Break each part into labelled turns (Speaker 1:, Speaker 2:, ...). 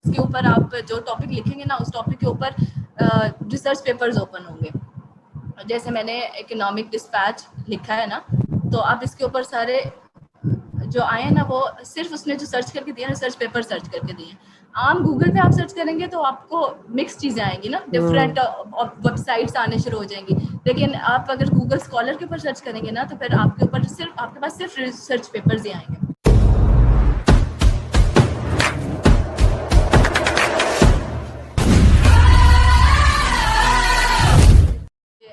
Speaker 1: के ऊपर आप जो टॉपिक लिखेंगे ना, उस टॉपिक के ऊपर रिसर्च पेपर्स ओपन होंगे। जैसे मैंने इकोनॉमिक डिस्पैच लिखा है ना, तो आप इसके ऊपर सारे जो आए हैं ना, वो सिर्फ उसने जो सर्च करके दिया, रिसर्च पेपर सर्च करके दिए। आम गूगल पे आप सर्च करेंगे तो आपको मिक्स चीज़ें आएंगी ना, डिफरेंट वेबसाइट्स आने शुरू हो जाएंगी। लेकिन आप अगर गूगल स्कॉलर के ऊपर सर्च करेंगे ना, तो फिर आपके ऊपर सिर्फ, आपके पास सिर्फ रिसर्च पेपर्स ही आएंगे।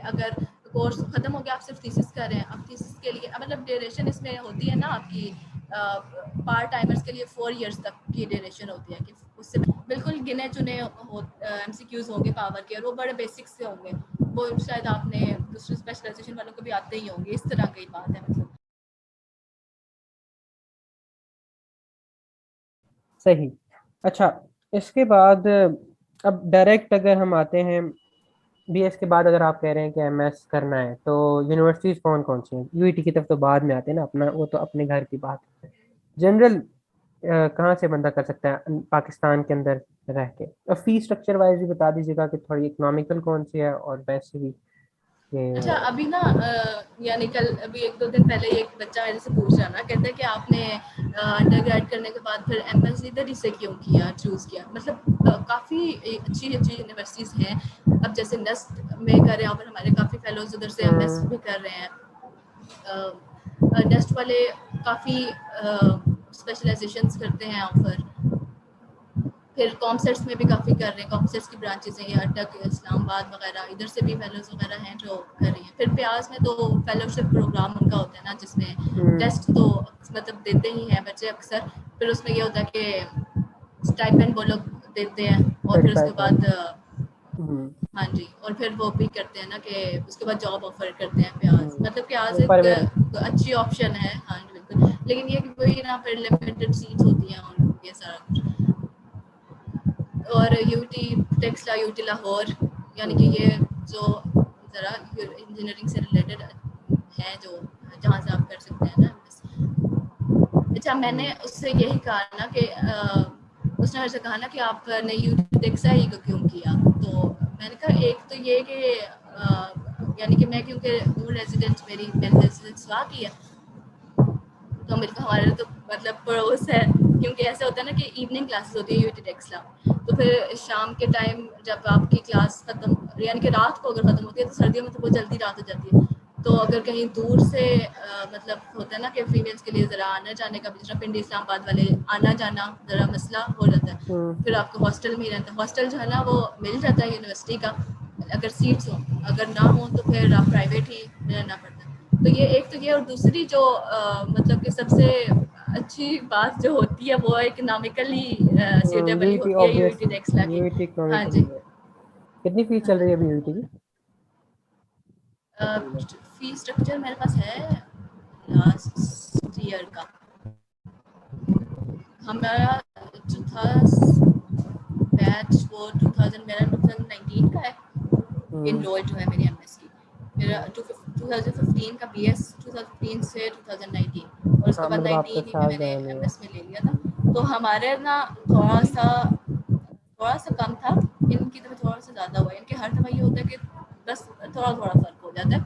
Speaker 1: अगर कोर्स खत्म हो गया, आप सिर्फ थीसिस कर रहे हैं, अब थीसिस के लिए मतलब ड्यूरेशन इसमें होती है ना आपकी, पार्ट टाइमर्स के लिए 4 इयर्स तक की ड्यूरेशन होती है, कि उससे बिल्कुल गिने चुने एमसीक्यूज होंगे पावर के, और वो बड़े बेसिक्स से होंगे, वो शायद आपने दूसरे स्पेशलाइजेशन वालों को भी आते ही होंगे, इस तरह की बात है मतलब।
Speaker 2: सही। अच्छा, इसके बाद अब डायरेक्ट अगर हम आते हैं, बीएस के बाद अगर आप कह रहे हैं कि एमएस करना है, तो यूनिवर्सिटीज कौन कौन सी हैं? यूईटी की तरफ तो बाद में आते हैं ना, अपना वो तो अपने घर की बात है। जनरल कहाँ से बंदा कर सकता है पाकिस्तान के अंदर रह के? और फीस स्ट्रक्चर वाइज भी बता दीजिएगा कि थोड़ी इकोनॉमिकल कौन सी है और वैसे भी
Speaker 1: अच्छा,
Speaker 2: कि।
Speaker 1: अभी ना यानी कल अभी 1-2 दिन पहले एक बच्चा मेरे से पूछ रहा ना, कहता है कि आपने अंडर ग्रेड करने के बाद फिर एमएस इधर ही से क्यों किया, चूज़ किया? मतलब काफ़ी अच्छी अच्छी यूनिवर्सिटीज़ हैं। अब जैसे नेस्ट में कर रहे हैं, और हमारे काफ़ी फेलोज उधर से एमएस
Speaker 2: हम्म।
Speaker 1: भी कर रहे हैं। नेस्ट वाले काफ़ी स्पेशलाइजेशंस करते हैं ऑफर। फिर कॉमसेट्स में भी काफ़ी कर रहे हैं, कॉमसेट्स की ब्रांचेस हैं, ये अटक, इस्लामाबाद वगैरह, इधर से भी फेलोज वगैरह हैं जो कर रही हैं। फिर प्याज में तो फेलोशिप प्रोग्राम उनका होता है ना, जिसमें
Speaker 2: हम्म।
Speaker 1: टेस्ट तो मतलब देते ही हैं बच्चे अक्सर। फिर उसमें ये होता है कि स्टाइपेंड वो लोग देते हैं, और फिर उसके
Speaker 2: 35 है।
Speaker 1: बाद
Speaker 2: हम्म।
Speaker 1: हाँ जी, और फिर वो भी करते हैं ना कि उसके बाद जॉब ऑफर करते हैं प्याज। मतलब प्याज एक
Speaker 2: परमानेंट।
Speaker 1: अच्छी ऑप्शन है, हाँ जी बिल्कुल। लेकिन ये कि वही ना, फिर लिमिटेड सीट्स होती हैं और ये सारा कुछ। और यूटी टेक्सला, यूटी लाहौर, यानी कि ये जो ज़रा इंजीनियरिंग से रिलेटेड है, जो जहाँ से आप कर सकते हैं ना। अच्छा, मैंने उससे यही कहा ना कि उसने मेरे से कहा ना कि आपने यूटी टेक्सा ही क्यों किया? तो मैंने कहा एक तो ये कि यानी कि मैं, क्योंकि मूल रेजिडेंट मेरी रेजिडेंस वहाँ की है, तो मेरे को हमारे तो मतलब पड़ोस है। क्योंकि ऐसा होता है ना कि इवनिंग क्लासेस होती है यूटी टेक्सला, तो फिर शाम के टाइम जब आपकी क्लास खत्म, यानी कि रात को अगर खत्म होती है, तो सर्दियों में तो बहुत जल्दी रात हो जाती है। तो अगर कहीं दूर से मतलब होता है ना कि फीमेल्स के लिए ज़रा आने जाने का, दूसरा पिंडी इस्लामाबाद वाले आना जाना ज़रा मसला हो जाता है। फिर आपको हॉस्टल में ही रहता है, हॉस्टल जो है ना वो मिल जाता है यूनिवर्सिटी का, अगर सीट्स हो। अगर ना हो तो फिर आप प्राइवेट ही रहना पड़ता है। तो ये एक तो ये, और दूसरी जो मतलब कि सबसे अच्छी बात जो होती है, वो इकोनॉमिकली सूटेबली
Speaker 2: यूईटी
Speaker 1: होती है
Speaker 2: ऑब्वियस,
Speaker 1: यूटी टेक्सला की।
Speaker 2: यूईटी
Speaker 1: हाँ जी।
Speaker 2: इकोनॉमिकली है। कितनी फीस चल
Speaker 1: हाँ
Speaker 2: रही है
Speaker 1: जी।
Speaker 2: अभी यूईटी की?
Speaker 1: फी स्ट्रक्चर मेरे पास है लास्ट ईयर का। हमारा जो था बैच, वो 2000, मेरा 2019 का है।
Speaker 2: हम्म।
Speaker 1: इनरोल जो है मेरी एमएस की, मेरा 2015 का बीएस, 2015 से 2019, और उसके
Speaker 2: हाँ,
Speaker 1: बाद
Speaker 2: मतलब आपका
Speaker 1: 19 ही में
Speaker 2: साल
Speaker 1: मैंने
Speaker 2: ज़्यादा नहीं हुआ।
Speaker 1: एमएस में ले लिया था। तो हमारे ना थोड़ा सा कम था, इनकी तरफ थोड़ा सा ज़्यादा हुआ। इनके हर दफ़ा ये होता है कि बस थोड़ा थोड़ा फ़र्क हो जाता है।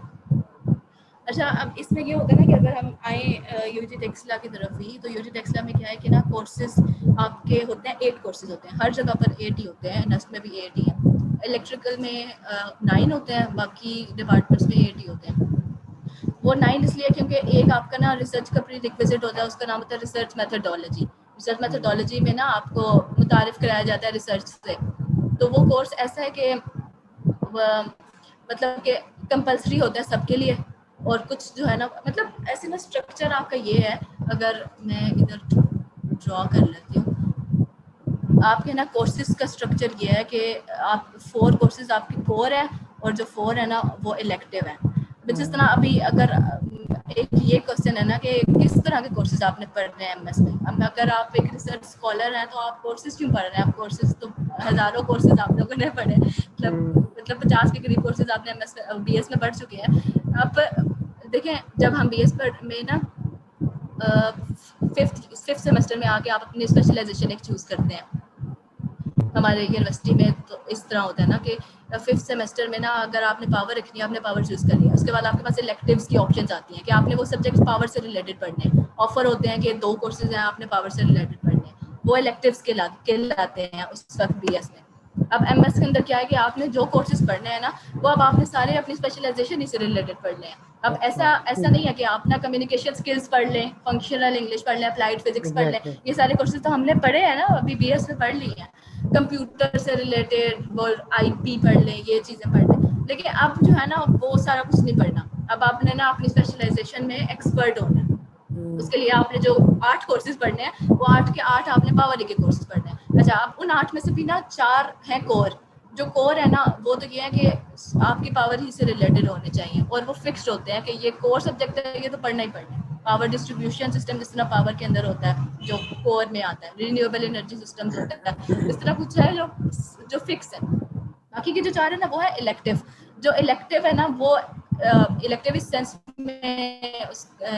Speaker 1: अच्छा, अब इसमें ये होता है ना कि अगर हम आए यूजी टेक्सला की तरफ ही, तो यूजी टेक्सला में क्या है कि ना कोर्सेज आपके होते हैं, 8 कोर्सेज होते हैं, हर जगह पर 8 ही होते हैं, नस्ट में भी 8 ही है। इलेक्ट्रिकल में 9 होते हैं, बाकी डिपार्टमेंट्स में 8 ही होते हैं। वो 9 इसलिए क्योंकि एक आपका ना रिसर्च का प्री रिक्विजिट होता है, उसका नाम होता है रिसर्च मैथडोलॉजी। रिसर्च मैथडोलॉजी में ना आपको मुतारिफ कराया जाता है रिसर्च से। तो वो कोर्स ऐसा है कि मतलब कि कंपलसरी होता है सबके लिए। और कुछ जो है ना, मतलब ऐसे ना स्ट्रक्चर आपका ये है, अगर मैं इधर ड्रॉ कर लेती हूँ, आपके ना कोर्सेज का स्ट्रक्चर ये है कि आप 4 कोर्सेज आपके कोर है, और जो 4 है ना वो इलेक्टिव है। जिस तरह अभी अगर एक ये क्वेश्चन है ना कि किस तरह के कोर्सेज आपने पढ़ने हैं एमएस में। अब अगर आप एक रिसर्च स्कॉलर हैं तो आप कोर्सेज क्यों पढ़ रहे हैं? आप कोर्सेज तो हज़ारों कोर्सेज आप लोगों ने पढ़े, मतलब 50 के करीब कोर्सेज आपने एमएस में, बीएस में पढ़ चुके हैं। अब देखें, जब हम बीएस में ना फिफ्थ सेमेस्टर में आके आप अपनी स्पेशलाइजेशन एक चूज़ करते हैं, हमारे यूनिवर्सिटी में तो इस तरह होता है ना कि 5th सेमेस्टर में ना अगर आपने पावर रखनी है, आपने पावर चूज कर लिया, उसके बाद आपके पास इलेक्टिव्स की ऑप्शंस आती हैं कि आपने वो सब्जेक्ट्स पावर से रिलेटेड पढ़ने हैं। ऑफर होते हैं कि 2 कोर्सेज हैं, आपने पावर से रिलेटेड पढ़ने हैं, वो इलेक्टिव्स के लाते हैं उस वक्त बीएस में। अब एमएस के अंदर क्या है कि आपने जो कोर्सेज पढ़ने हैं ना, वो अब आपने सारे अपनी स्पेशलाइजेशन ही से रिलेटेड पढ़ने हैं। अब
Speaker 2: अच्छा,
Speaker 1: ऐसा नहीं है कि आप ना कम्युनिकेशन स्किल्स पढ़ लें, फंक्शनल इंग्लिश पढ़ लें, अप्लाइड फिजिक्स पढ़ लें,
Speaker 2: एग्जैक्टली।
Speaker 1: ये सारे कोर्सेज तो हमने पढ़े हैं ना, अभी बीएस में पढ़ ली हैं। कंप्यूटर से रिलेटेड वो आईपी पढ़ लें, ये चीज़ें पढ़ लें, लेकिन अब जो है ना वो सारा कुछ नहीं पढ़ना। अब आपने ना अपनी स्पेशलाइजेशन में एक्सपर्ट होना है। उसके लिए आपने जो 8 कोर्सेज पढ़ने हैं, वो 8 के 8 आपने पावर के कोर्सेज पढ़ने हैं। अच्छा, आप उन 8 में से भी ना 4 हैं कोर। जो कोर है ना, वो तो ये है कि आपकी पावर ही से रिलेटेड होने चाहिए और वो फिक्स्ड होते हैं कि ये कोर सब्जेक्ट है, ये तो पढ़ना ही पढ़ना है। पावर डिस्ट्रीब्यूशन सिस्टम जिस तरह पावर के अंदर होता है, जो कोर में आता है, रिन्यूएबल एनर्जी सिस्टम्स होता है, इस तरह कुछ है जो फिक्स है। बाकी के जो 4 है ना, वो है इलेक्टिव। जो इलेक्टिव है ना, वो इलेक्टिव इस सेंस में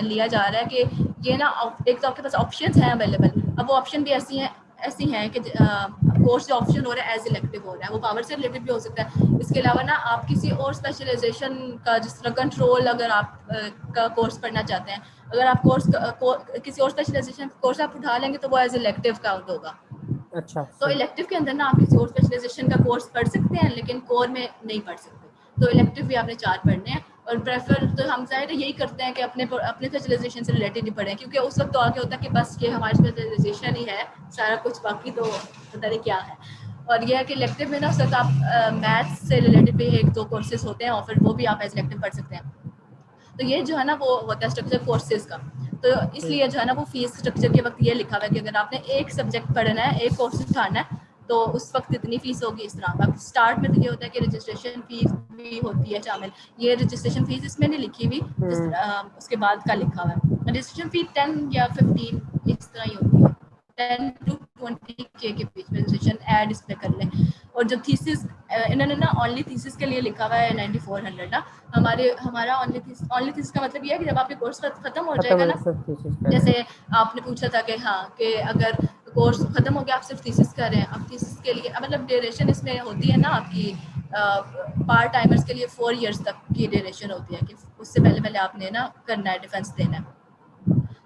Speaker 1: लिया जा रहा है कि ये ना एक तो आपके पास ऑप्शंस हैं अवेलेबल। अब वो ऑप्शन भी ऐसी हैं कि कोर्स जो ऑप्शन हो रहा है एज इलेक्टिव हो रहा है, वो पावर से रिलेटेड भी हो सकता है। इसके अलावा ना आप किसी और स्पेशलाइजेशन का, जिस तरह कंट्रोल अगर आप का कोर्स पढ़ना चाहते हैं, अगर आप किसी और स्पेशलाइजेशन कोर्स आप उठा लेंगे तो वो एज इलेक्टिव काउंट होगा।
Speaker 2: अच्छा,
Speaker 1: तो
Speaker 2: सही।
Speaker 1: इलेक्टिव के अंदर ना आप किसी और स्पेशलाइजेशन का कोर्स पढ़ सकते हैं, लेकिन कोर में नहीं पढ़ सकते। तो इलेक्टिव भी आपने 4 पढ़ने हैं, और प्रेफर तो हम ज़ाहिर यही करते हैं कि अपने स्पेशलाइजेशन से रिलेटेड ही पढ़ें, क्योंकि उस वक्त तो आगे होता है कि बस ये हमारी स्पेशलाइजेशन ही है, सारा कुछ बाकी तो पता नहीं क्या है। और यह है कि इलेक्टिव में ना उस वक्त आप मैथ्स से रिलेटेड भी 1-2 कोर्सेज होते हैं, और फिर वो भी आप एज इलेक्टिव पढ़ सकते हैं। तो ये जो है ना, वो होता है स्ट्रक्चर कोर्सेज का। तो इसलिए जो है ना, वो फीस स्ट्रक्चर के वक्त ये लिखा हुआ है कि अगर आपने एक सब्जेक्ट पढ़ना है, एक कोर्स उठाना है, तो उस वक्त इतनी फीस होगी इस तरह। अब स्टार्ट में तो ये होता है कि रजिस्ट्रेशन फीस भी होती है शामिल। ये रजिस्ट्रेशन फीस इसमें नहीं लिखी हुई, उसके बाद का लिखा हुआ है। रजिस्ट्रेशन फी 10 या 15 इस तरह ही होती है। 10 to 20K के बीच में रजिस्ट्रेशन ऐड इस पे कर लें। और जो थीसिस इन्होंने ना ओनली थीसिस के लिए लिखा हुआ है 9400 ना। हमारा ओनली थीसिस का मतलब ये है कि जब आपके कोर्स खत्म हो
Speaker 2: खत्म
Speaker 1: जाएगा
Speaker 2: हो
Speaker 1: ना,
Speaker 2: सब थीसिस कर रहे हैं।
Speaker 1: जैसे आपने पूछा था कि हाँ, कि अगर कोर्स खत्म हो गया, आप सिर्फ थीसिस कर रहे हैं, अब थीसिस के लिए मतलब ड्यूरेशन इसमें होती है ना आपकी, पार्ट टाइमर्स के लिए 4 इयर्स तक की ड्यूरेशन होती है कि उससे पहले पहले आपने ना करना है, डिफेंस देना है।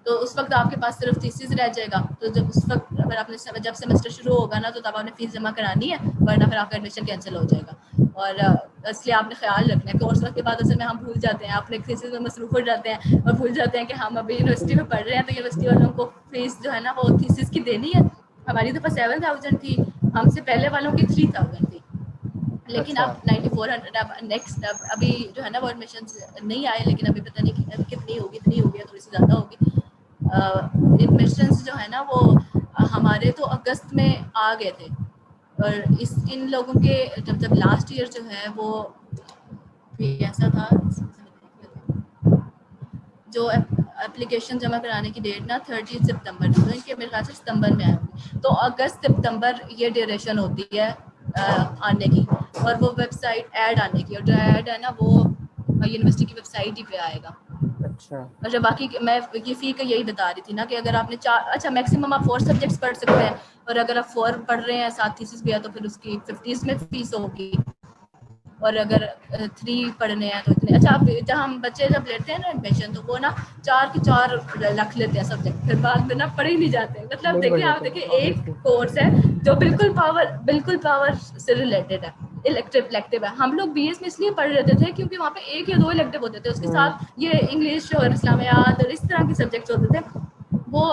Speaker 1: तो उस वक्त आपके पास सिर्फ थीसिस रह जाएगा। तो जब उस वक्त अगर आपने जब सेमेस्टर शुरू होगा ना, तो तब आपने फीस जमा करानी है, वरना फिर आपका एडमिशन कैंसिल हो जाएगा। और इसलिए आपने ख्याल रखना है। कोर्स के बाद असल में हम भूल जाते हैं, अपने थीसिस में मसरूफ हो जाते हैं और भूल जाते हैं कि हम अभी यूनिवर्सिटी में पढ़ रहे हैं, तो यूनिवर्सिटी वालों को फीस जो है ना, वो थीसिस की देनी है। हमारी दफ़ा 7000 थी, हमसे पहले वालों की 3000 थी। लेकिन
Speaker 2: अच्छा,
Speaker 1: अब 9400 अब नेक्स्ट, अब अभी जो है ना वो एडमिशन नहीं आए, लेकिन अभी पता नहीं कितनी होगी, इतनी होगी या थोड़ी सी ज़्यादा होगी। एडमिशन्स जो है ना वो हमारे तो अगस्त में आ गए थे, और इन लोगों के जब लास्ट ईयर जो है वो भी ऐसा था, जो एप्लीकेशन जमा कराने की डेट ना 30 सितंबर थी, तो इनके मेरे ख्याल से सितंबर में आएंगे। तो अगस्त सितंबर ये ड्यूरेशन होती है आने की, और वो वेबसाइट ऐड आने की, और जो ऐड है ना वो यूनिवर्सिटी की वेबसाइट ही पे आएगा।
Speaker 2: अच्छा।
Speaker 1: अच्छा, बाकी मैं ये फ़ी का यही बता रही थी ना कि अगर आपने 4, अच्छा मैक्सिमम आप 4 सब्जेक्ट्स पढ़ सकते हैं, और अगर आप 4 पढ़ रहे हैं, साथ थीसिस भी है, तो फिर उसकी 50 में फीस होगी। और अगर 3 पढ़ने हैं तो इतने। अच्छा, आप जहाँ हम बच्चे जब लेते हैं ना एडमिशन, तो वो ना 4 के 4 रख लेते हैं सब्जेक्ट, फिर बाद में ना पढ़े ही नहीं जाते। मतलब
Speaker 2: नहीं
Speaker 1: देखिए,
Speaker 2: बढ़
Speaker 1: आप
Speaker 2: जाते
Speaker 1: देखिए एक
Speaker 2: ऑब्वियसली।
Speaker 1: कोर्स है जो बिल्कुल पावर से रिलेटेड है, इलेक्टिव है। हम लोग बीएस में इसलिए पढ़ रहे थे क्योंकि वहाँ पे 1 या 2 इलेक्टिव होते थे, उसके साथ ये इंग्लिश और इस्लामियात और इस तरह के सब्जेक्ट्स होते थे। वो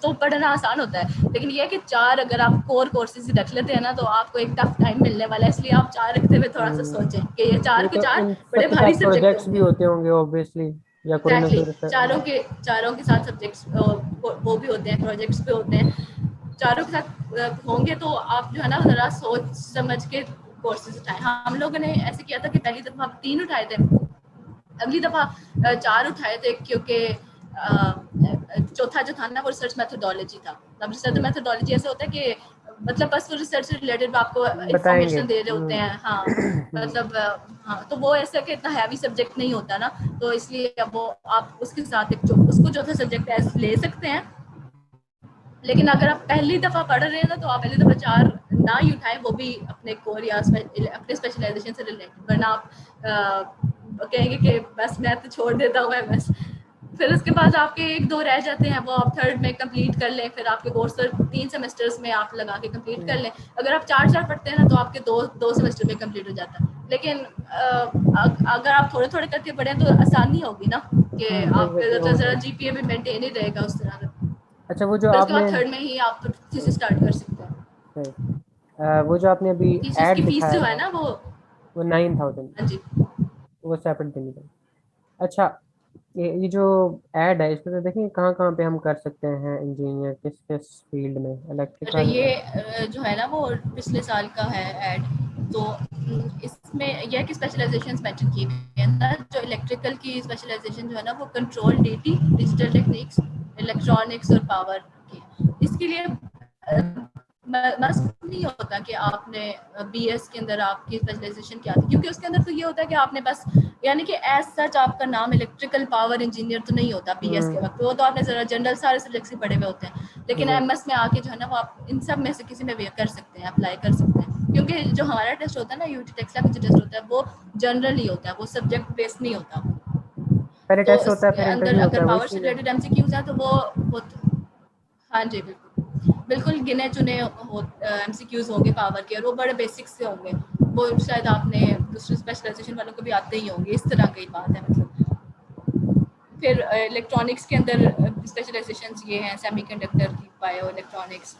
Speaker 1: तो पढ़ना आसान होता है, लेकिन ये है कि 4 अगर आप कोर कोर्सेज रख लेते हैं ना, तो आपको एक टफ टाइम मिलने वाला है। इसलिए आप 4 रखते हुए थोड़ा सा सोचें कि ये 4
Speaker 2: नहीं
Speaker 1: के
Speaker 2: तो
Speaker 1: 4
Speaker 2: इन
Speaker 1: बड़े
Speaker 2: सब के
Speaker 1: भारी
Speaker 2: साथ
Speaker 1: सब्जेक्ट
Speaker 2: प्रोजेक्ट्स भी
Speaker 1: होंगे।
Speaker 2: होते होंगे ऑब्वियसली, या कोई ना
Speaker 1: एग्जैक्टली,
Speaker 2: कोई
Speaker 1: चारों के साथ सब्जेक्ट्स वो भी होते हैं, प्रोजेक्ट्स भी होते हैं। चारों के साथ होंगे, तो आप जो है ना ज़रा सोच समझ के कोर्सेज उठाएं। हम लोगों ने ऐसे किया था कि पहली दफ़ा हम 3 उठाए थे, अगली दफ़ा 4 उठाए थे, क्योंकि चौथा जो था ना वो रिसर्च मेथोडोलॉजी था। अब रिसर्च मेथोडोलॉजी ऐसे होता है कि मतलब बस वो रिसर्च से रिलेटेड आपको
Speaker 2: बताएंगे।
Speaker 1: इंफॉर्मेशन दे रहे होते हैं। हाँ, मतलब हाँ, तो वो ऐसा कि इतना हैवी सब्जेक्ट नहीं होता ना, तो इसलिए अब वो आप उसके साथ उसको चौथा सब्जेक्ट ऐसे ले सकते हैं। लेकिन अगर आप पहली दफ़ा पढ़ रहे हैं ना, तो आप पहली दफ़ा 4 ना ही उठाएं, वो भी अपने कोर या अपने स्पेशलाइजेशन से रिलेटेड, वरना आप कहेंगे कि बस मैं तो छोड़ देता हूँ एमएस। फिर उसके बाद आपके 1-2 रह जाते हैं, वो आप थर्ड में कंप्लीट कर लें, फिर आपके कोर्स 3 सेमेस्टर्स में आप लगा के कंप्लीट कर लें। अगर आप 4-4 पढ़ते हैं ना तो आपके 2 सेमेस्टर में कंप्लीट हो जाता है। लेकिन अगर आप थोड़े-थोड़े करके पढ़ें तो आसानी होगी ना कि आपका ज़रा जीपीए भी मेंटेन ही रहेगा उस तरह का।
Speaker 2: अच्छा, वो जो
Speaker 1: फिर उसके
Speaker 2: आपने
Speaker 1: बाद थर्ड में ही आप थीसिस स्टार्ट कर सकते हैं।
Speaker 2: वो जो आपने अभी
Speaker 1: थीसिस की
Speaker 2: ऐड
Speaker 1: फीस
Speaker 2: दिखाया
Speaker 1: जो है
Speaker 2: था
Speaker 1: ना
Speaker 2: वो 9,000,
Speaker 1: हाँ जी,
Speaker 2: वो सेपरेट देनी पड़ेगी। अच्छा, ये जो ऐड है इसमें तो देखिए कहाँ कहाँ पे हम कर सकते हैं इंजीनियर, किस किस फील्ड में,
Speaker 1: अच्छा
Speaker 2: इलेक्ट्रिकल।
Speaker 1: ये जो है ना वो पिछले साल का है ऐड। तो इसमें यह है कि स्पेशलाइजेशंस मेंशन की हुई है ना, जो इलेक्ट्रिकल की स्पेशलाइजेशन जो है ना वो control DT, digital techniques, electronics और पावर की। इसके लिए मस्ट नहीं होता कि आपने बीएस के अंदर आपकी स्पेशलाइजेशन क्या थी, क्योंकि उसके अंदर तो ये होता है कि आपने बस यानी कि एज सच आपका नाम इलेक्ट्रिकल पावर इंजीनियर तो नहीं होता बीएस के वक्त, वो तो आपने जरा जनरल सारे सब्जेक्ट्स ही पढ़े हुए होते हैं। लेकिन एमएस में आके जो है ना वो आप इन सब में से किसी में भी कर सकते हैं, अप्लाई कर सकते हैं, क्योंकि जो हमारा टेस्ट होता है ना यूटी टेक्सला का जो टेस्ट होता है वो जनरल ही होता है, वो सब्जेक्ट बेस्ड नहीं होता।
Speaker 2: पहले
Speaker 1: तो
Speaker 2: टेस्ट होता है
Speaker 1: इसके
Speaker 2: फिर
Speaker 1: अंदर
Speaker 2: इंटरव्यू होता
Speaker 1: अगर
Speaker 2: है, वही
Speaker 1: पावर से
Speaker 2: चीज़ है।
Speaker 1: रिलेटेड एमसीक्यूज हैं तो वो हाँ जी बिल्कुल बिल्कुल गिने चुने एमसीक्यूज होंगे पावर के, और वो बड़े बेसिक से होंगे, वो शायद आपने दूसरे स्पेशलाइजेशन वालों को भी आते ही होंगे, इस तरह की बात है मतलब। फिर इलेक्ट्रॉनिक्स के अंदर स्पेशलाइजेशंस ये हैं, सेमीकंडक्टर की, बायो इलेक्ट्रॉनिक्स,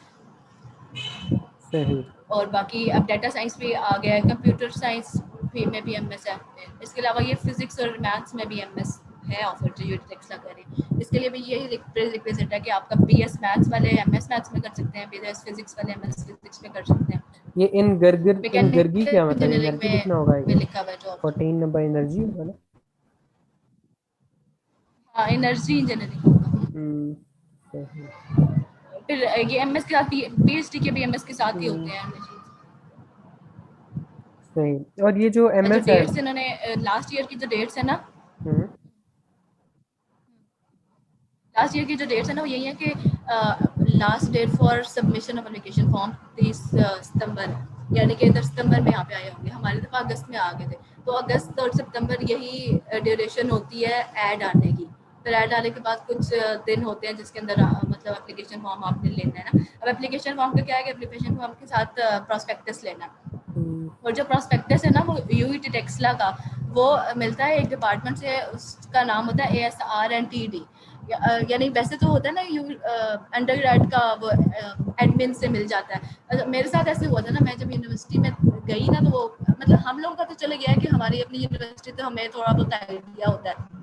Speaker 2: सही।
Speaker 1: और बाकी अब डाटा साइंस भी आ गया है, कंप्यूटर साइंस भी में भी एमएस है। इसके अलावा ये फिजिक्स और मैथ्स में भी एमएस है ऑफर जो यूटेक्स लगा रहे हैं। इसके लिए भी यही रिक्वेजिट है कि आपका बीएस मैथ्स वाले एमएस मैथ्स में कर सकते हैं, बीएस फिजिक्स वाले एमएस फिजिक्स में कर सकते हैं।
Speaker 2: ये इन गर्गी क्या
Speaker 1: मैकेनिकल
Speaker 2: मतलब,
Speaker 1: इंजीनियरिंग
Speaker 2: एनर्जी लिखना होगा
Speaker 1: में
Speaker 2: ये,
Speaker 1: लिखा हुआ है जो
Speaker 2: 14 नंबर एनर्जी होगा ना।
Speaker 1: हाँ एनर्जी इंजीनियरिंग होगा।
Speaker 2: सही।
Speaker 1: फिर ये एमएस के साथ पीएचडी के भी एमएस के साथ ही होते हैं।
Speaker 2: सही। और ये जो
Speaker 1: जो
Speaker 2: एमएस है।
Speaker 1: डेट्स इन्होंने लास्ट ईयर की जो डेट्स है ना,
Speaker 2: हम्म।
Speaker 1: लास्ट ईयर की जो डेट्स है ना वो यही है कि last date for submission of application form 30 सितंबर, यानी कि इधर सितंबर में यहाँ पे आए होंगे, हमारे दफा अगस्त में आ गए थे। तो अगस्त और सितंबर यही ड्यूरेशन होती है ऐड आने की। फिर ऐड आने के बाद कुछ दिन होते हैं जिसके अंदर मतलब एप्लीकेशन फॉर्म आपने लेना है ना। अब एप्लीकेशन फॉर्म का क्या है कि एप्लीकेशन फॉर्म के साथ प्रॉस्पेक्टस लेना है, और जो प्रॉस्पेक्टस है ना वो यूईटी टेक्सला का वो मिलता है एक डिपार्टमेंट से, उसका नाम होता है ASRNTD। यानी वैसे तो होता है ना यू अंडर ग्रेड का वो एडमिन से मिल जाता है। मेरे साथ ऐसे हुआ था ना, मैं जब यूनिवर्सिटी में गई ना तो वो मतलब हम लोगों का तो चले गया है कि हमारी अपनी यूनिवर्सिटी तो हमें थोड़ा बहुत आइडिया होता है,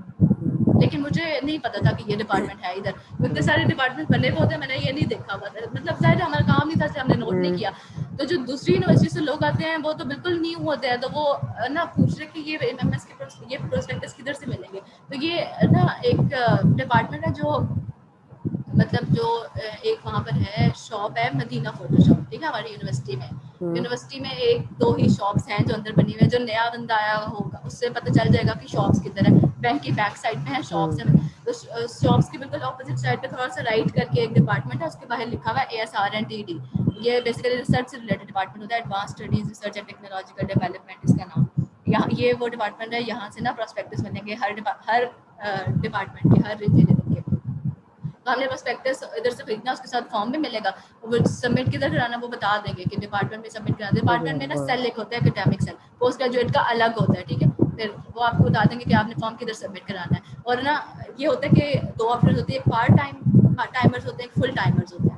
Speaker 1: लेकिन मुझे नहीं पता था कि ये डिपार्टमेंट है इधर। इतने सारे डिपार्टमेंट बने हुए होते हैं, मैंने ये नहीं देखा हुआ था, मतलब शायद हमारा काम नहीं था इसलिए हमने नोट नहीं किया। तो जो दूसरी यूनिवर्सिटी से लोग आते हैं वो तो बिल्कुल न्यू होते हैं, तो वो ना पूछ रहे कि ये एमएस के ये प्रोस्पेक्टस किधर से मिलेंगे। तो ये ना एक डिपार्टमेंट है जो मतलब जो एक वहाँ पर है शॉप है मदीना फोटो शॉप, ठीक है, हमारी यूनिवर्सिटी में। यूनिवर्सिटी में 1-2 ही शॉप्स हैं जो अंदर बनी हुई है, जो नया बंदा आया होगा उससे पता चल जाएगा कि शॉप्स किधर है। बैंक की बैक साइड में है शॉप्स है, तो शॉप्स की बिल्कुल ऑपोजिट साइड पे थोड़ा सा राइट करके एक डिपार्टमेंट है, उसके बाहर लिखा हुआ है ASRNTD। ये बेसिकली रिसर्च से रिलेटेड डिपार्टमेंट होता है, advance studies research and technological development इसका नाम। यहाँ ये वो डिपार्टमेंट है, यहाँ से ना प्रोस्पेक्टस बनेंगे हर डिपार्टमेंट के, हर इंजीनियरिंग के। तो हमने प्रोस्पेक्टस इधर से खरीदना, उसके साथ फॉर्म भी मिलेगा, वो सबमिट किधर कराना वो बता देंगे कि डिपार्टमेंट में सबमिट कराना। डिपार्टमेंट में ना सेल एक होता है एकेडमिक सेल, पोस्ट ग्रेजुएट का अलग होता है, ठीक है। फिर वो आपको बता देंगे कि आपने फॉर्म किधर सबमिट कराना है। और ना ये होता है कि 2 ऑप्शन होते हैं, एक पार्ट टाइम टाइमर्स होते हैं, एक फुल टाइमर्स होते हैं।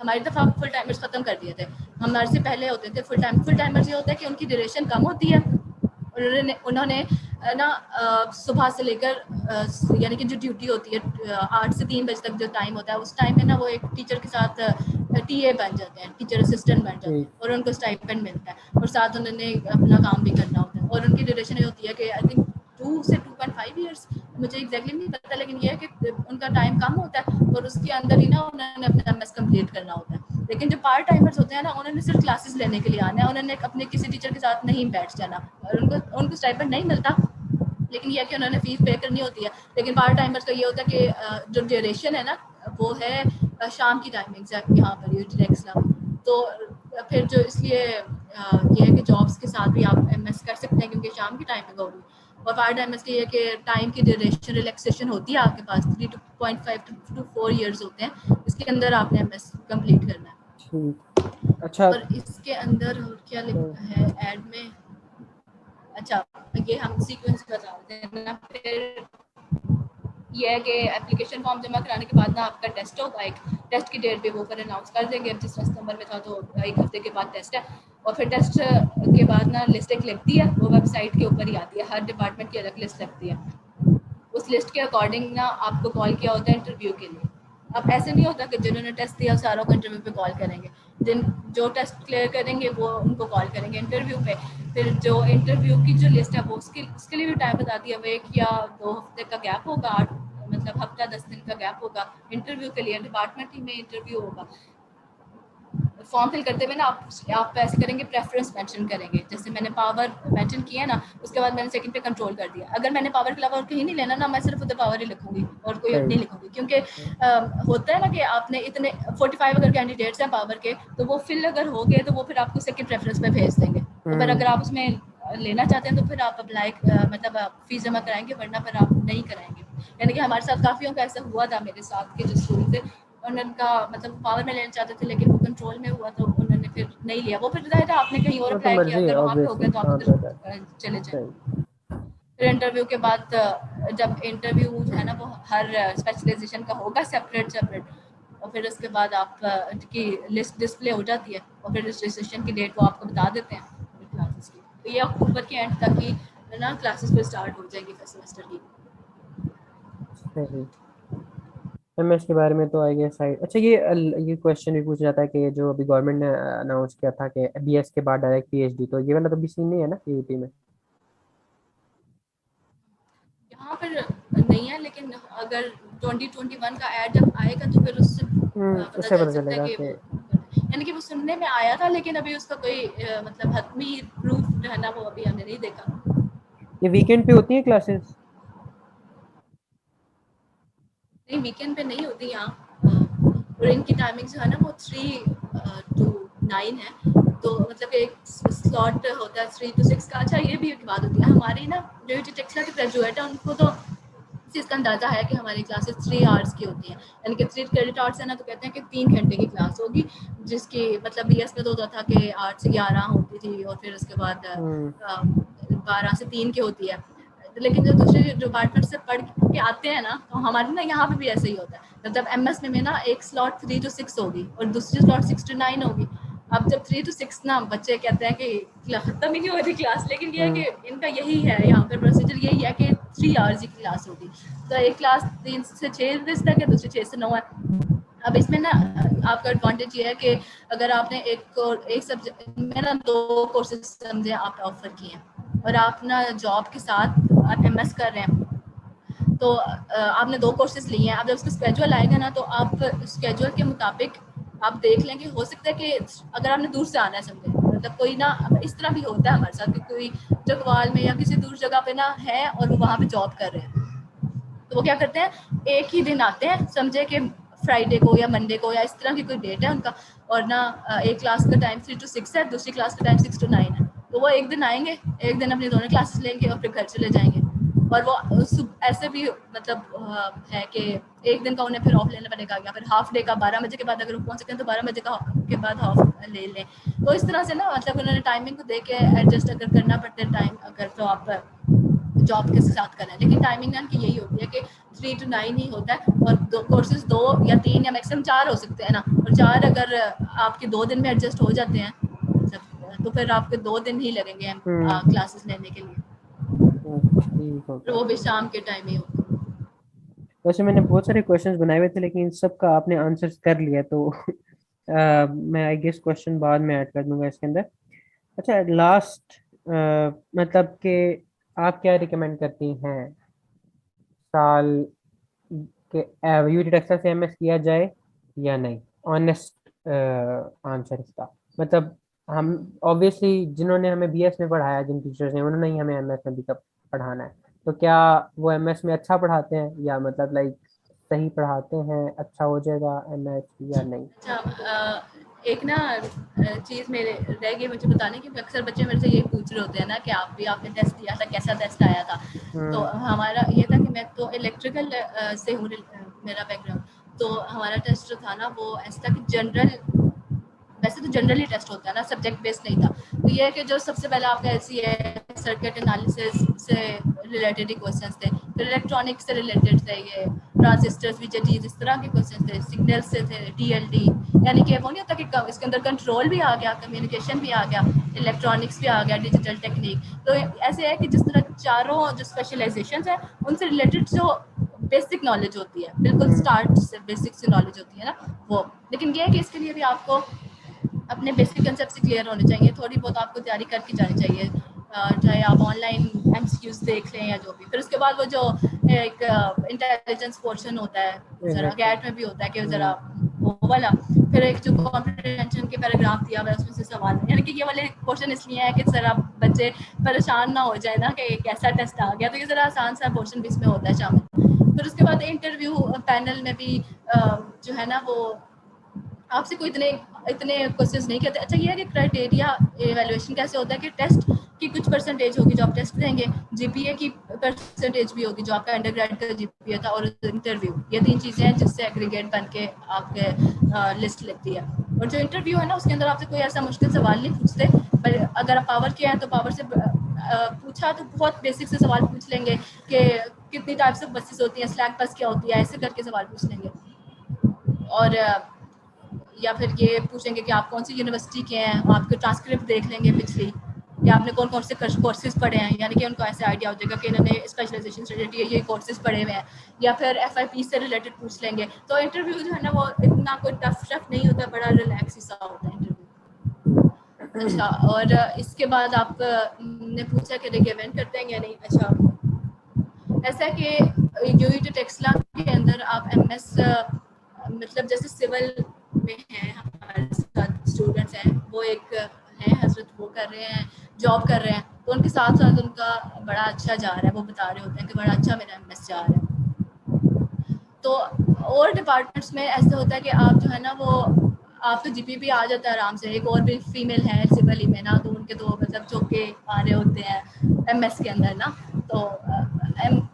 Speaker 1: हमारी दफ़ा फुल टाइमर्स खत्म कर दिए थे, हमारे से पहले होते थे फुल टाइमर्स। ये होता है कि उनकी ड्यूरेशन कम होती है, उन्होंने ना सुबह से लेकर यानी कि जो ड्यूटी होती है 8 से 3 बजे तक जो टाइम होता है, उस टाइम में ना वो एक टीचर के साथ टीए बन जाते हैं, टीचर असिस्टेंट बन जाते हैं, और उनको स्टाइपेंड मिलता है, और साथ उन्होंने अपना काम भी करना होता है। और उनकी ड्यूरेशन ये होती है कि आई थिंक 2 से 2.5 ईयर्स, मुझे एग्जैक्टली नहीं पता, लेकिन ये है कि उनका टाइम कम होता है और उसके अंदर ही ना उन्होंने अपना एमएस कंप्लीट करना होता है। लेकिन जो पार्ट टाइमर्स होते हैं ना, उन्होंने सिर्फ क्लासेस लेने के लिए आना है, उन्होंने अपने किसी टीचर के साथ नहीं बैठ जाना, और उनको स्टाइपेंड नहीं मिलता, लेकिन ये है कि उन्होंने फीस पे करनी होती है। लेकिन पार्ट टाइमर्स का ये होता है कि जो ड्यूरेशन है ना वो है शाम की टाइमिंग्स है यहाँ पर यूटीटेक्स का। तो फिर जो इसलिए ये है कि जॉब्स के साथ भी आप एमएस कर सकते हैं क्योंकि शाम की टाइमिंग होगी। और पार्ट एमएस की ये कि टाइम की ड्यूरेशन रिलैक्सेशन होती है आपके पास 3.5 to 4 ईयर्स होते हैं, इसके अंदर आपने एमएस कंप्लीट करना है।
Speaker 2: ठीक। अच्छा।
Speaker 1: और इसके अंदर और क्या लिखा है ऐड में, अच्छा ये हम सीक्वेंस बता देते हैं ना। फिर ये है कि एप्लीकेशन फॉर्म जमा कराने के बाद ना आपका टेस्ट होगा, एक टेस्ट की डेट भी वो पर अनाउंस कर देंगे। जिस सितंबर में था तो 1 हफ्ते के बाद टेस्ट है। और फिर टेस्ट के बाद ना लिस्ट एक लगती है, वो वेबसाइट के ऊपर ही आती है, हर डिपार्टमेंट की अलग लिस्ट लगती है। उस लिस्ट के अकॉर्डिंग ना आपको कॉल किया होता है इंटरव्यू के लिए। अब ऐसे नहीं होता कि जिन्होंने टेस्ट दिया सारों को इंटरव्यू पे कॉल करेंगे, जो टेस्ट क्लियर करेंगे वो उनको कॉल करेंगे इंटरव्यू पे। फिर जो इंटरव्यू की जो लिस्ट है वो उसके लिए भी टाइम बताती है, वो 1 या 2 हफ्ते का गैप होगा, मतलब हफ्ता 10 दिन का गैप होगा इंटरव्यू के लिए। डिपार्टमेंट ही में इंटरव्यू होगा। फॉर्म फिल करते हुए ना आप ऐसे करेंगे, प्रेफरेंस मेंशन करेंगे। जैसे मैंने पावर मेंशन किया ना, उसके बाद मैंने सेकंड पे कंट्रोल कर दिया। अगर मैंने पावर के अलावा और कहीं नहीं लेना ना, मैं सिर्फ उधर पावर ही लिखूंगी और कोई
Speaker 2: सही।
Speaker 1: नहीं लिखूंगी। क्योंकि होता है ना कि आपने इतने 45 अगर कैंडिडेट्स हैं पावर के, तो वो फिल अगर हो गए तो वो फिर आपको सेकंड प्रेफरेंस पे भेज देंगे। तो फिर अगर आप उसमें लेना चाहते हैं तो फिर आप अप्लाई मतलब आप फीस जमा कराएंगे, वरना फिर आप नहीं कराएंगे। यानी कि हमारे साथ काफ़ियों का ऐसा हुआ था, मेरे साथ के जो स्टूडेंट थे उनका मतलब पावर में लेना चाहते थे लेकिन वो कंट्रोल में हुआ तो उन्होंने फिर नहीं लिया। वो फिर जाहिर है आपने कहीं और
Speaker 2: वो तो
Speaker 1: अप्लाई किया,
Speaker 2: मर्जी है
Speaker 1: अगर वहाँ पे हो
Speaker 2: ऑब्वियसली,
Speaker 1: गया तो आप
Speaker 2: कहाँ पे होता है।
Speaker 1: उधर चले जाए।
Speaker 2: सही।
Speaker 1: फिर इंटरव्यू के बाद जब इंटरव्यू जो है ना वो हर स्पेशलाइजेशन का होगा सेपरेट सेपरेट। और फिर उसके बाद आप की लिस्ट डिस्प्ले हो जाती है और फिर रजिस्ट्रेशन की डेट वो आपको बता देते हैं क्लासेस की। तो ये अक्टूबर के एंड तक ही ना क्लासेस फिर स्टार्ट हो जाएगी फर्स्ट सेमेस्टर की।
Speaker 2: सही। एमएस के बारे में तो आई गेस आई। अच्छा, ये क्वेश्चन भी पूछा जाता है कि जो अभी गवर्नमेंट ने अनाउंस किया था कि बीएस के बाद डायरेक्ट पीएचडी, तो ये वाला तो भी सीन नहीं है ना यूटी में?
Speaker 1: यहाँ पर नहीं है, लेकिन अगर 2021 का ऐड जब आएगा तो फिर उससे पता
Speaker 2: उससे
Speaker 1: चल
Speaker 2: पता
Speaker 1: सकता है
Speaker 2: चलेगा
Speaker 1: कि
Speaker 2: कि
Speaker 1: वो, यानी कि वो सुनने में आया था लेकिन अभी उसका कोई मतलब हतमी प्रूफ जो है ना वो अभी हमने नहीं देखा।
Speaker 2: ये वीकेंड पे होती है क्लासेस?
Speaker 1: नहीं, वीकेंड पे नहीं होती यहाँ। और इनकी टाइमिंग जो है ना वो 3 to 9 है। तो मतलब एक स्लॉट होता है 3 to 6 का। अच्छा ये भी एक बात होती है हमारी ना, जो टेक्सला के ग्रेजुएट है उनको तो इस चीज़ का अंदाजा है कि हमारी क्लासेस 3 आवर्स की होती हैं, यानी कि 3 क्रेडिट आवर्स है ना, तो कहते हैं कि 3 घंटे की क्लास होगी। जिसकी मतलब बीएस में तो होता था कि 8 से 11 होती थी और फिर उसके बाद
Speaker 2: हम्म।
Speaker 1: 12 से 3 की होती है। लेकिन जो दूसरे डिपार्टमेंट से पढ़ के आते हैं ना, तो हमारे ना यहाँ पे भी ऐसे ही होता है। मतलब एमएस में ना एक स्लॉट 3 to 6 होगी और दूसरी स्लॉट 6 to 9 होगी। अब जब 3 to 6 ना बच्चे कहते हैं कि खत्म ही नहीं हो रही क्लास, लेकिन ये है
Speaker 2: हम्म।
Speaker 1: कि इनका यही है, यहाँ पे प्रोसीजर यही है कि 3 आवर्स की क्लास होगी। तो एक क्लास 3 से 6 बजे तक है, दूसरी 6 से 9 है। अब इसमें ना आपका एडवांटेज ये है कि अगर आपने एक सब्जेक्ट में ना 2 कोर्सेज समझे आप ऑफर किए हैं और आप ना जॉब के साथ आप एमएस कर रहे हैं, तो आपने 2 कोर्सेज लिए हैं। अब जब उसका स्केड्यूल आएगा ना तो आप स्केड्यूल के मुताबिक आप देख लेंगे। हो सकता है कि अगर आपने दूर से आना है समझे, मतलब कोई ना इस तरह भी होता है हमारे साथ कि कोई जगवाल में या किसी दूर जगह पे ना है और वो वहाँ पे जॉब कर रहे हैं, तो वो क्या करते हैं एक ही दिन आते हैं समझे कि फ्राइडे को या मंडे को या इस तरह की कोई डेट है उनका। और ना एक क्लास का टाइम 3 to 6 है, दूसरी क्लास का टाइम 6 to 9 है। तो वो एक दिन आएंगे, एक दिन अपनी दोनों क्लासेस लेंगे और फिर घर चले जाएंगे। और वो ऐसे भी मतलब है कि एक दिन का उन्हें फिर ऑफ लेना पड़ेगा, या फिर हाफ डे का 12 बजे के बाद अगर वो पहुंच सकें तो 12 बजे का के बाद हाफ ले लें। तो इस तरह से ना मतलब उन्होंने टाइमिंग को देख के एडजस्ट अगर करना पड़ता है टाइम, अगर तो आप जॉब के साथ करें। लेकिन टाइमिंग ना की यही होती है कि 3 to 9 ही होता है। और 2 कोर्सेज 2 या 3 या मैक्सिमम 4 हो सकते हैं ना, और 4 अगर आपके 2 दिन में एडजस्ट हो जाते हैं मतलब, तो फिर आपके 2 दिन ही लगेंगे
Speaker 2: हम्म।
Speaker 1: क्लासेस लेने के लिए।
Speaker 2: ठीक
Speaker 1: और
Speaker 2: होगा।
Speaker 1: वो भी शाम के टाइम ही होता है।
Speaker 2: वैसे मैंने बहुत सारे क्वेश्चंस बनाए हुए थे लेकिन इन सब का आपने आंसर्स कर लिया, तो मैं आई गेस क्वेश्चन बाद में ऐड कर दूंगा इसके अंदर। अच्छा, लास्ट मतलब कि आप क्या रिकमेंड करती हैं साल के यूटी टेक्सटाइल से एमएस किया जाए या नहीं? ऑनेस्ट आंसर इसका। मतलब हम ऑब्वियसली जिन्होंने हमें बीएस में पढ़ाया, जिन टीचर्स ने, उन्होंने ही हमें एमएस में भी कब पढ़ाना है, तो क्या वो एमएस में अच्छा पढ़ाते हैं या मतलब लाइक सही पढ़ाते हैं, अच्छा हो जाएगा एमएस या नहीं?
Speaker 1: अच्छा एक ना चीज़ मेरे रह गई मुझे बताने की, अक्सर बच्चे मेरे से यही पूछ रहे होते हैं ना कि आप भी आपने टेस्ट दिया था, कैसा टेस्ट आया था। तो हमारा ये था कि मैं तो इलेक्ट्रिकल से हूँ, मेरा बैकग्राउंड। तो हमारा टेस्ट जो था ना वो ऐसा था कि जनरल, वैसे तो जनरली टेस्ट होता है ना, सब्जेक्ट बेस्ड नहीं था। तो ये है कि जो सबसे पहले आपका ऐसी है सर्किट एनालिसिस से रिलेटेड ही क्वेश्चंस थे, फिर इलेक्ट्रॉनिक्स से रिलेटेड थे, ये ट्रांजिस्टर्स बीजेटीज इस तरह के क्वेश्चन थे, सिग्नल से थे, टीएलडी, यानी कि वो नहीं होता कि इसके अंदर कंट्रोल भी आ गया, कम्युनिकेशन भी आ गया, इलेक्ट्रॉनिक्स भी आ गया, डिजिटल टेक्निक। तो ऐसे है कि जिस तरह चारों जो स्पेशलाइजेशन है उनसे रिलेटेड जो बेसिक नॉलेज होती है, बिल्कुल स्टार्ट से बेसिक से नॉलेज होती है ना वो। लेकिन ये है कि इसके लिए भी आपको अपने बेसिक कंसेप्ट से क्लियर होने चाहिए, थोड़ी बहुत आपको तैयारी करके जानी चाहिए, चाहे आप ऑनलाइन एमसीक्यूज देख लें या जो भी। फिर उसके बाद वो जो एक इंटेलिजेंस पोर्शन होता है ज़रा गैट में भी होता है कि ज़रा वो वाला, फिर एक जो कॉम्प्रिहेंशन के पैराग्राफ दिया हुआ है उसमें से सवाल, यानी कि ये वाले पोर्शन इसलिए है कि ज़रा बच्चे परेशान ना हो जाए ना कि कैसा टेस्ट आ गया, तो ये ज़रा आसान सा पोर्शन भी इसमें होता है शामिल। फिर उसके बाद इंटरव्यू पैनल में भी जो है ना वो आपसे कोई इतने इतने क्वेश्चंस नहीं करते। अच्छा ये है कि क्राइटेरिया एवेल्युएशन कैसे होता है कि टेस्ट की कुछ परसेंटेज होगी जो आप टेस्ट देंगे, जीपीए की परसेंटेज भी होगी जो आपका अंडरग्रेड का जीपीए था, और इंटरव्यू, ये तीन चीज़ें हैं जिससे एग्रीगेट बन के आपके लिस्ट लगती है। और जो इंटरव्यू है ना उसके अंदर आपसे कोई ऐसा मुश्किल सवाल नहीं पूछते, पर अगर आप पावर के हैं तो पावर से पूछा तो बहुत बेसिक से सवाल पूछ लेंगे कि कितनी टाइप्स ऑफ बसेस होती हैं, स्लैक बस क्या होती है, ऐसे करके सवाल पूछ लेंगे। और या फिर ये पूछेंगे कि आप कौन सी यूनिवर्सिटी के हैं, आपके ट्रांसक्रिप्ट देख लेंगे पिछली कि आपने कौन कौन से कोर्सेज पढ़े हैं, यानी कि उनको ऐसे आइडिया हो जाएगा कि इन्होंने स्पेशलाइजेशन से रिलेटेड ये कोर्सेज पढ़े हुए हैं। या फिर एफआईपी से रिलेटेड पूछ लेंगे। तो इंटरव्यू जो है ना वो इतना कोई टफ नहीं होता, बड़ा रिलैक्स ही सा होता है इंटरव्यू। अच्छा, और इसके बाद आप ने पूछा कि रिकमेंड करते हैं या नहीं। अच्छा, ऐसा है कि यूईटी टेक्सला के अंदर आप एमएस मतलब जैसे सिविल में हैं हमारे साथ स्टूडेंट्स हैं, वो एक हैं हजरत, वो कर रहे हैं, जॉब कर रहे हैं, तो उनके साथ साथ उनका बड़ा अच्छा जा रहा है, वो बता रहे होते हैं कि बड़ा अच्छा मेरा एमएस जा रहा है। तो और डिपार्टमेंट्स में ऐसा होता है कि आप जो है ना वो आपका जीपी भी आ जाता है आराम से। एक और भी फीमेल है सिविल में ना, तो उनके तो मतलब चौके आ रहे होते हैं एमएस के अंदर ना, तो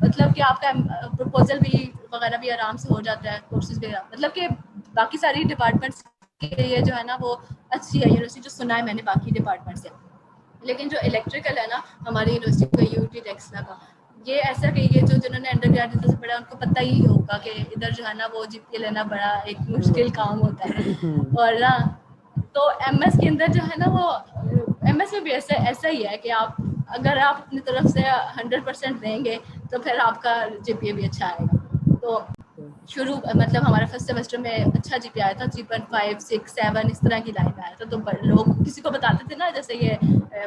Speaker 1: मतलब कि आपका प्रपोजल भी वगैरह भी आराम से हो जाता है, कोर्सेज भी, मतलब कि बाकी सारी डिपार्टमेंट्स के लिए जो है ना वो अच्छी है यूनिवर्सिटी, जो सुना है मैंने बाकी डिपार्टमेंट से। लेकिन जो इलेक्ट्रिकल है ना हमारी यूनिवर्सिटी का, यूटी टेक्सला का, ये ऐसा कि ये जो जिन्होंने अंडर ग्रेजुएट से पढ़ा उनको पता ही होगा कि इधर जो है ना वो जीपीए लेना बड़ा एक मुश्किल काम होता है। और ना तो एमएस के अंदर जो है ना वो एमएस में भी ऐसा ही है कि आप अगर आप अपनी तरफ से 100% देंगे तो फिर आपका जीपीए भी अच्छा आएगा। तो शुरू मतलब हमारा फर्स्ट सेमेस्टर में अच्छा जीपीए आया था, 3.5 6 7 इस तरह की लाइन में आया था। तो लोग किसी को बताते थे ना जैसे ये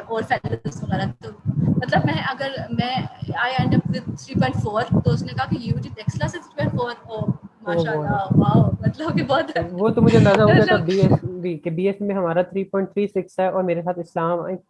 Speaker 1: और फेलोज वगैरह, तो मतलब मैं आई एंड अप विद 3.4, तो उसने कहा कि यूटी टेक्सला से 3.4, ओ माशाल्लाह, वाओ, मतलब कि बहुत
Speaker 2: वो तो मुझे अंदाजा हो गया था
Speaker 1: मतलब
Speaker 2: बीएस में हमारा 3.36 है, और मेरे साथ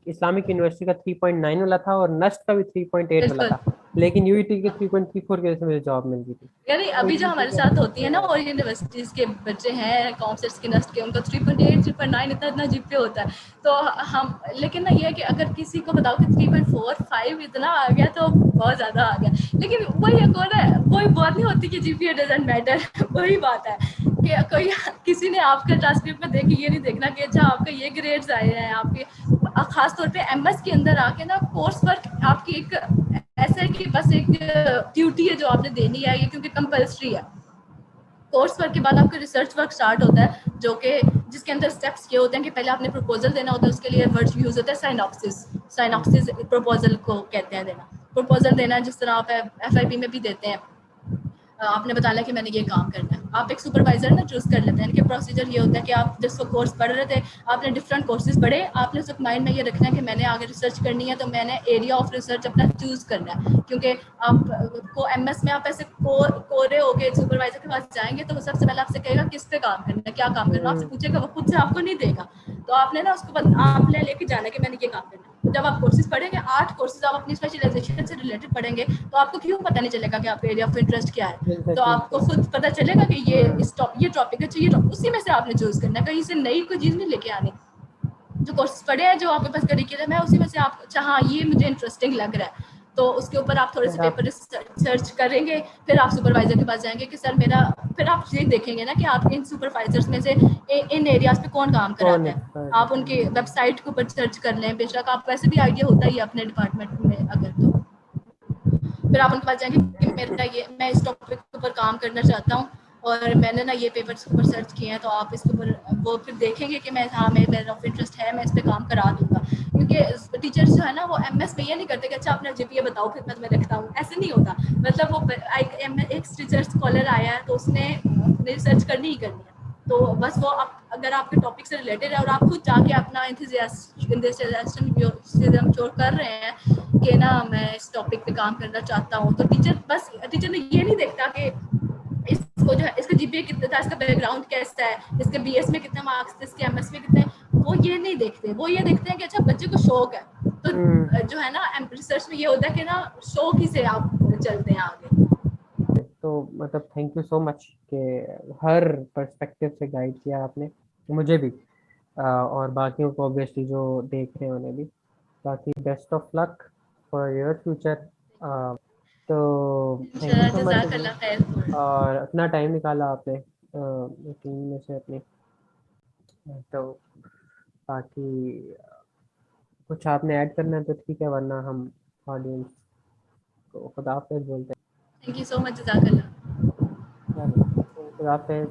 Speaker 2: इस्लामिक यूनिवर्सिटी का 3.9 वाला था, और नस्ट का भी 3.8 वाला
Speaker 1: बिल्कुल।
Speaker 2: था। लेकिन यूईटी के 3.34 की वजह से मुझे जॉब मिल गई थी।
Speaker 1: यानी
Speaker 2: तो
Speaker 1: अभी जो
Speaker 2: यूईटी
Speaker 1: हमारे
Speaker 2: का
Speaker 1: साथ होती है ना और यूनिवर्सिटीज़ के बच्चे हैं कॉमर्स के नस्ट के, उनका 3.8 3.9 इतना जीपीए होता है। तो हम लेकिन ना ये है कि अगर किसी को बताओ कि 3.4 5 इतना आ गया तो बहुत ज़्यादा आ गया। लेकिन वही एक और है, कोई बात नहीं होती कि जीपीए डजंट मैटर। वही बात है कि कोई किसी ने आपका ट्रांसक्रिप्ट में देख के ये नहीं देखना कि अच्छा आपका ये ग्रेड्स आए हैं आपके। खासतौर पे एमएस के अंदर आके ना कोर्स वर्क आपकी एक ऐसा है कि बस एक ड्यूटी है जो आपने देनी है, ये क्योंकि कंपल्सरी है। कोर्स वर्क के बाद आपका रिसर्च वर्क स्टार्ट होता है, जो कि जिसके अंदर स्टेप्स ये होते हैं कि पहले आपने प्रपोजल देना होता है, उसके लिए वर्ड यूज होता है साइनॉप्सिस। साइनॉप्सिस प्रपोजल को कहते हैं देना, प्रपोजल देना, जिस तरह आप एफआईपी में भी देते हैं। आपने बताया कि मैंने ये काम करना है, आप एक सुपरवाइजर ना चूज कर लेते हैं। इनके प्रोसीजर ये होता है कि आप जिसको कोर्स पढ़ रहे थे, आपने डिफरेंट कोर्सेज पढ़े, आपने सिर्फ माइंड में ये रखना है कि मैंने आगे रिसर्च करनी है, तो मैंने एरिया ऑफ रिसर्च अपना चूज करना है। क्योंकि आपको एमएस में आप ऐसे कोरे हो गए सुपरवाइजर के पास जाएंगे तो वो सबसे पहले आपसे कहेगा किस पे काम करना है, क्या काम करना है, आपसे पूछेगा, वो खुद से आपको नहीं देगा। तो आपने ना उसको आपने लेके जाना है कि मैंने ये काम करना है। तो जब आप कोर्सेज पढ़ेंगे 8 कोर्सेज आप अपनी स्पेशलाइजेशन से रिलेटेड पढ़ेंगे तो आपको क्यों पता नहीं चलेगा कि आपका एरिया ऑफ इंटरेस्ट क्या है। तो आपको खुद पता चलेगा कि ये टॉपिक है, चाहिए उसी में से आपने चूज करना है, कहीं से नई कोई चीज नहीं लेके आनी। जो कोर्सेज पढ़े हैं, जो आपके पास करिकुलम है, उसी में से आप अच्छा हाँ ये मुझे इंटरेस्टिंग लग रहा है, तो उसके ऊपर आप थोड़े से पेपर सर्च करेंगे, फिर आप सुपरवाइजर के पास जाएंगे कि सर मेरा, फिर आप ये देखेंगे ना कि आप इन सुपरवाइजर्स में से इन एरियाज पे कौन काम कराता है, आप उनकी वेबसाइट के ऊपर सर्च कर लें, बेशक आप वैसे भी आइडिया होता ही है अपने डिपार्टमेंट में अगर, तो फिर आप उनके पास जाएंगे कि मेरा ये, मैं इस टॉपिक के ऊपर काम करना चाहता हूँ और मैंने ना ये पेपर्स के ऊपर सर्च किए हैं, तो आप इसके ऊपर वो फिर देखेंगे कि मैं हाँ मेरा ऑफ इंटरेस्ट है, मैं इस पर काम करा दूंगा। क्योंकि टीचर्स जो है ना वो एमएस में ये नहीं करते कि अच्छा अपना जीपीए बताओ फिर मैं तुम्हें रखता हूँ, ऐसे नहीं होता। मतलब वो एक टीचर स्कॉलर आया है तो उसने रिसर्च करनी ही करनी है, तो बस वो अगर आपके टॉपिक से रिलेटेड है और आप खुद जाके अपना इंथुजियाज्म शो कर रहे हैं कि ना मैं इस टॉपिक पे काम करना चाहता हूँ, तो टीचर ने ये नहीं देखता कि इसको जो है इसका जीपीए कितना था, इसका बैकग्राउंड कैसा है, इसके बीएस में कितने मार्क्स थे, इसके एमएस में कितने, वो ये नहीं देखते। वो ये देखते हैं कि अच्छा बच्चे को शौक है, तो जो है ना रिसर्च में ये होता है कि ना शौक ही से आप चलते हैं आगे।
Speaker 2: तो मतलब थैंक यू सो मच कि हर पर्सपेक्टिव से गाइड किया आपने मुझे भी, और बाकियों को ऑब्वियसली जो देख रहे हैं उन्हें भी। बाकी best of luck for your future. तो थैंक यू सो मच
Speaker 1: जज़ाकल्लाह खैर।
Speaker 2: और अपना टाइम निकाला आपने टीम में से अपनी। तो बाकी कुछ आपने ऐड करना है तो ठीक है, वरना हम ऑडियंस को खुदा हाफिज़ बोलते
Speaker 1: थैंक यू सो मच, जज़ाकल्लाह।
Speaker 2: हैं। खुदा हाफिज़।